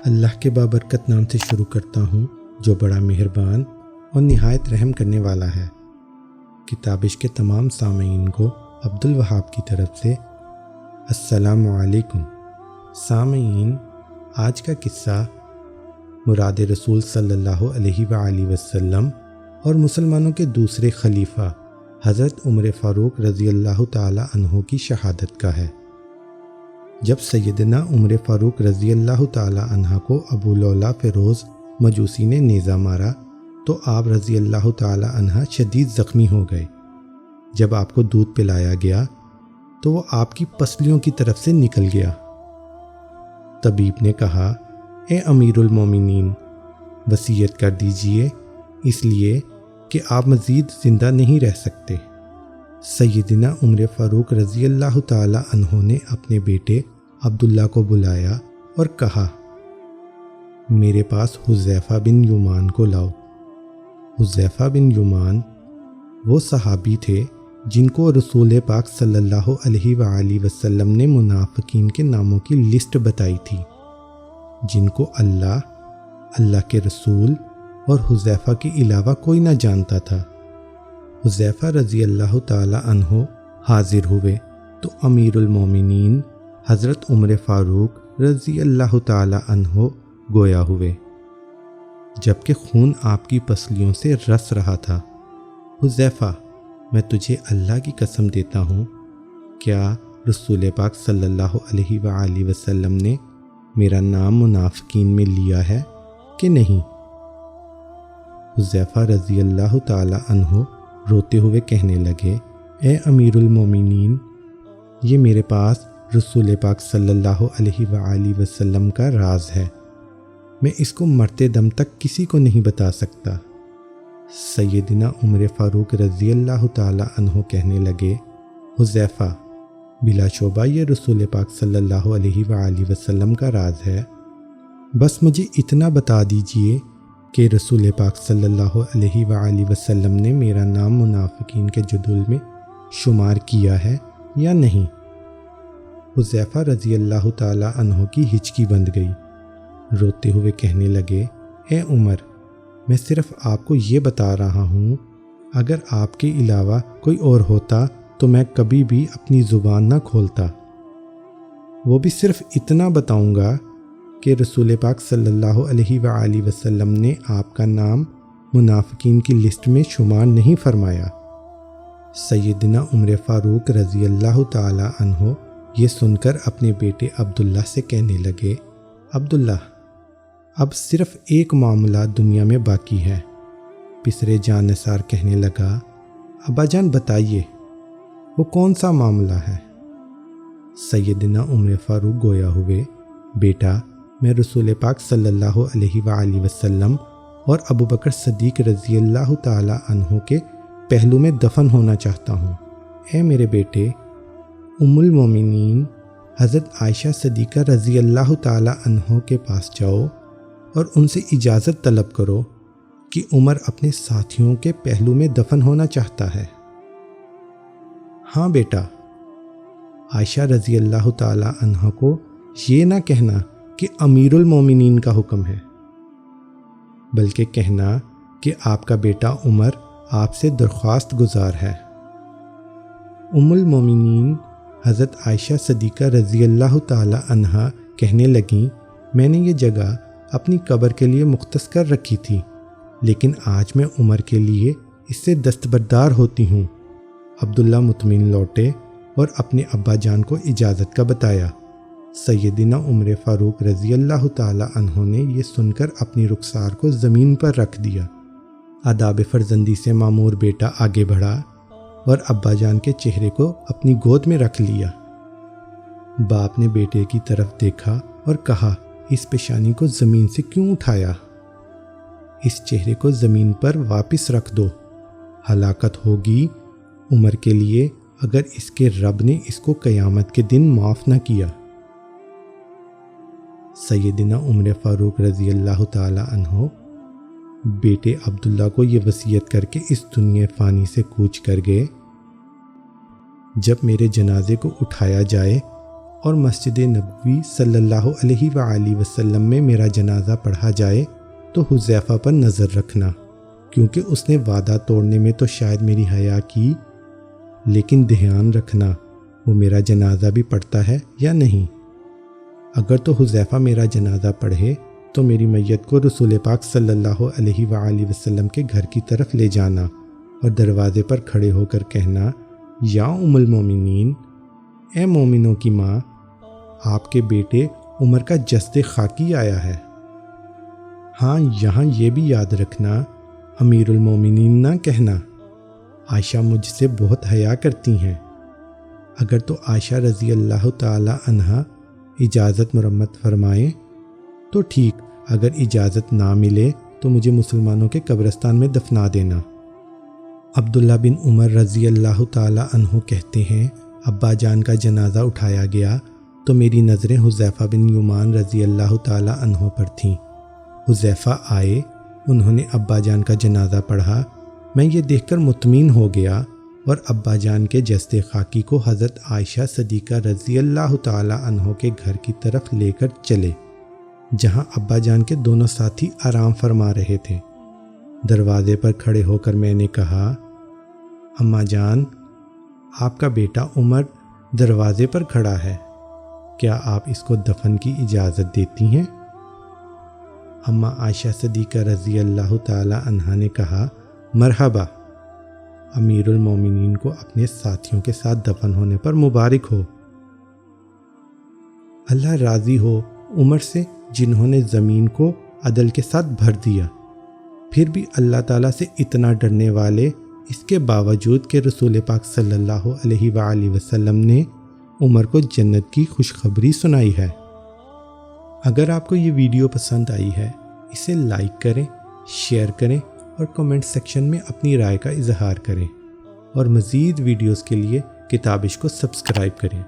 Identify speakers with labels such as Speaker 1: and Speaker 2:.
Speaker 1: اللہ کے بابرکت نام سے شروع کرتا ہوں جو بڑا مہربان اور نہایت رحم کرنے والا ہے۔ کتابش کے تمام سامعین کو عبدالوہاب کی طرف سے السلام علیکم۔ سامعین، آج کا قصہ مراد رسول صلی اللہ علیہ وآلہ وسلم اور مسلمانوں کے دوسرے خلیفہ حضرت عمر فاروق رضی اللہ تعالی عنہ کی شہادت کا ہے۔ جب سیدنا عمر فاروق رضی اللہ تعالی عنہ کو ابو لولا فیروز مجوسی نے نیزہ مارا تو آپ رضی اللہ تعالی عنہ شدید زخمی ہو گئے۔ جب آپ کو دودھ پلایا گیا تو وہ آپ کی پسلیوں کی طرف سے نکل گیا۔ طبیب نے کہا، اے امیر المومنین، وصیت کر دیجئے، اس لیے کہ آپ مزید زندہ نہیں رہ سکتے۔ سیدنا عمر فاروق رضی اللہ تعالی عنہ نے اپنے بیٹے عبداللہ کو بلایا اور کہا، میرے پاس حذیفہ بن یمان کو لاؤ۔ حذیفہ بن یمان وہ صحابی تھے جن کو رسول پاک صلی اللہ علیہ وآلہ وسلم نے منافقین کے ناموں کی لسٹ بتائی تھی، جن کو اللہ کے رسول اور حذیفہ کے علاوہ کوئی نہ جانتا تھا۔ حذیفہ رضی اللہ تعالی عنہ حاضر ہوئے تو امیر المومنین حضرت عمر فاروق رضی اللہ تعالی عنہ گویا ہوئے، جبکہ خون آپ کی پسلیوں سے رس رہا تھا۔ حذیفہ، میں تجھے اللہ کی قسم دیتا ہوں، کیا رسول پاک صلی اللہ علیہ وآلہ وسلم نے میرا نام منافقین میں لیا ہے کہ نہیں؟ حذیفہ رضی اللہ تعالی عنہ روتے ہوئے کہنے لگے، اے امیر المومنین، یہ میرے پاس رسول پاک صلی اللہ علیہ وآلہ وسلم کا راز ہے، میں اس کو مرتے دم تک کسی کو نہیں بتا سکتا۔ سیدنا عمر فاروق رضی اللہ تعالی عنہ کہنے لگے، حذیفہ، بلا شبہ یہ رسول پاک صلی اللہ علیہ وآلہ وسلم کا راز ہے، بس مجھے اتنا بتا دیجئے کہ رسول پاک صلی اللہ علیہ وآلہ وسلم نے میرا نام منافقین کے جدول میں شمار کیا ہے یا نہیں۔ حذیفہ رضی اللہ تعالی عنہ کی ہچکی بند گئی، روتے ہوئے کہنے لگے، اے عمر، میں صرف آپ کو یہ بتا رہا ہوں، اگر آپ کے علاوہ کوئی اور ہوتا تو میں کبھی بھی اپنی زبان نہ کھولتا۔ وہ بھی صرف اتنا بتاؤں گا کہ رسول پاک صلی اللہ علیہ وآلہ وسلم نے آپ کا نام منافقین کی لسٹ میں شمار نہیں فرمایا۔ سیدنا عمر فاروق رضی اللہ تعالی عنہ یہ سن کر اپنے بیٹے عبداللہ سے کہنے لگے، عبداللہ، اب صرف ایک معاملہ دنیا میں باقی ہے۔ پسرے جان نثار کہنے لگا، ابا جان بتائیے، وہ کون سا معاملہ ہے؟ سیدنا عمر فاروق گویا ہوئے، بیٹا، میں رسول پاک صلی اللہ علیہ وآلہ وسلم اور ابو بکر صدیق رضی اللہ تعالی عنہ کے پہلو میں دفن ہونا چاہتا ہوں۔ اے میرے بیٹے، ام المومنین حضرت عائشہ صدیقہ رضی اللہ تعالی عنہ کے پاس جاؤ اور ان سے اجازت طلب کرو کہ عمر اپنے ساتھیوں کے پہلو میں دفن ہونا چاہتا ہے۔ ہاں بیٹا، عائشہ رضی اللہ تعالی عنہ کو یہ نہ کہنا کہ امیر المومنین کا حکم ہے، بلکہ کہنا کہ آپ کا بیٹا عمر آپ سے درخواست گزار ہے۔ ام المومنین حضرت عائشہ صدیقہ رضی اللہ تعالی عنہ کہنے لگیں، میں نے یہ جگہ اپنی قبر کے لیے مختص کر رکھی تھی، لیکن آج میں عمر کے لیے اس سے دستبردار ہوتی ہوں۔ عبداللہ مطمئن لوٹے اور اپنے ابا جان کو اجازت کا بتایا۔ سیدنا عمر فاروق رضی اللہ تعالی عنہ نے یہ سن کر اپنی رخسار کو زمین پر رکھ دیا۔ آداب فرزندی سے معمور بیٹا آگے بڑھا اور ابا جان کے چہرے کو اپنی گود میں رکھ لیا۔ باپ نے بیٹے کی طرف دیکھا اور کہا، اس پیشانی کو زمین سے کیوں اٹھایا؟ اس چہرے کو زمین پر واپس رکھ دو، ہلاکت ہوگی عمر کے لیے اگر اس کے رب نے اس کو قیامت کے دن معاف نہ کیا۔ سیدنا عمر فاروق رضی اللہ تعالی عنہ بیٹے عبداللہ کو یہ وصیت کر کے اس دنیا فانی سے کوچ کر گئے، جب میرے جنازے کو اٹھایا جائے اور مسجد نبوی صلی اللہ علیہ وآلہ وسلم میں میرا جنازہ پڑھا جائے تو حذیفہ پر نظر رکھنا، کیونکہ اس نے وعدہ توڑنے میں تو شاید میری حیا کی، لیکن دھیان رکھنا وہ میرا جنازہ بھی پڑھتا ہے یا نہیں۔ اگر تو حذیفہ میرا جنازہ پڑھے تو میری میت کو رسول پاک صلی اللہ علیہ وآلہ وسلم کے گھر کی طرف لے جانا اور دروازے پر کھڑے ہو کر کہنا، یا ام المومنین، اے مومنوں کی ماں، آپ کے بیٹے عمر کا جسد خاکی آیا ہے۔ ہاں، یہاں یہ بھی یاد رکھنا، امیر المومنین نہ کہنا، عائشہ مجھ سے بہت حیا کرتی ہیں۔ اگر تو عائشہ رضی اللہ تعالی عنہا اجازت مرمت فرمائیں تو ٹھیک، اگر اجازت نہ ملے تو مجھے مسلمانوں کے قبرستان میں دفنا دینا۔ عبداللہ بن عمر رضی اللہ تعالی عنہ کہتے ہیں، ابا جان کا جنازہ اٹھایا گیا تو میری نظریں حذیفہ بن یمان رضی اللہ تعالی عنہ پر تھیں۔ حذیفہ آئے، انہوں نے ابا جان کا جنازہ پڑھا۔ میں یہ دیکھ کر مطمئن ہو گیا اور ابا جان کے جسد خاکی کو حضرت عائشہ صدیقہ رضی اللہ تعالی عنہ کے گھر کی طرف لے کر چلے، جہاں ابا جان کے دونوں ساتھی آرام فرما رہے تھے۔ دروازے پر کھڑے ہو کر میں نے کہا، اماں جان، آپ کا بیٹا عمر دروازے پر کھڑا ہے، کیا آپ اس کو دفن کی اجازت دیتی ہیں؟ اماں عائشہ صدیقہ رضی اللہ تعالی عنہا نے کہا، مرحبا، امیر المومنین کو اپنے ساتھیوں کے ساتھ دفن ہونے پر مبارک ہو۔ اللہ راضی ہو عمر سے، جنہوں نے زمین کو عدل کے ساتھ بھر دیا، پھر بھی اللہ تعالیٰ سے اتنا ڈرنے والے، اس کے باوجود کہ رسول پاک صلی اللہ علیہ وآلہ وسلم نے عمر کو جنت کی خوشخبری سنائی ہے۔ اگر آپ کو یہ ویڈیو پسند آئی ہے، اسے لائک کریں، شیئر کریں اور کمنٹ سیکشن میں اپنی رائے کا اظہار کریں، اور مزید ویڈیوز کے لیے کتابش کو سبسکرائب کریں۔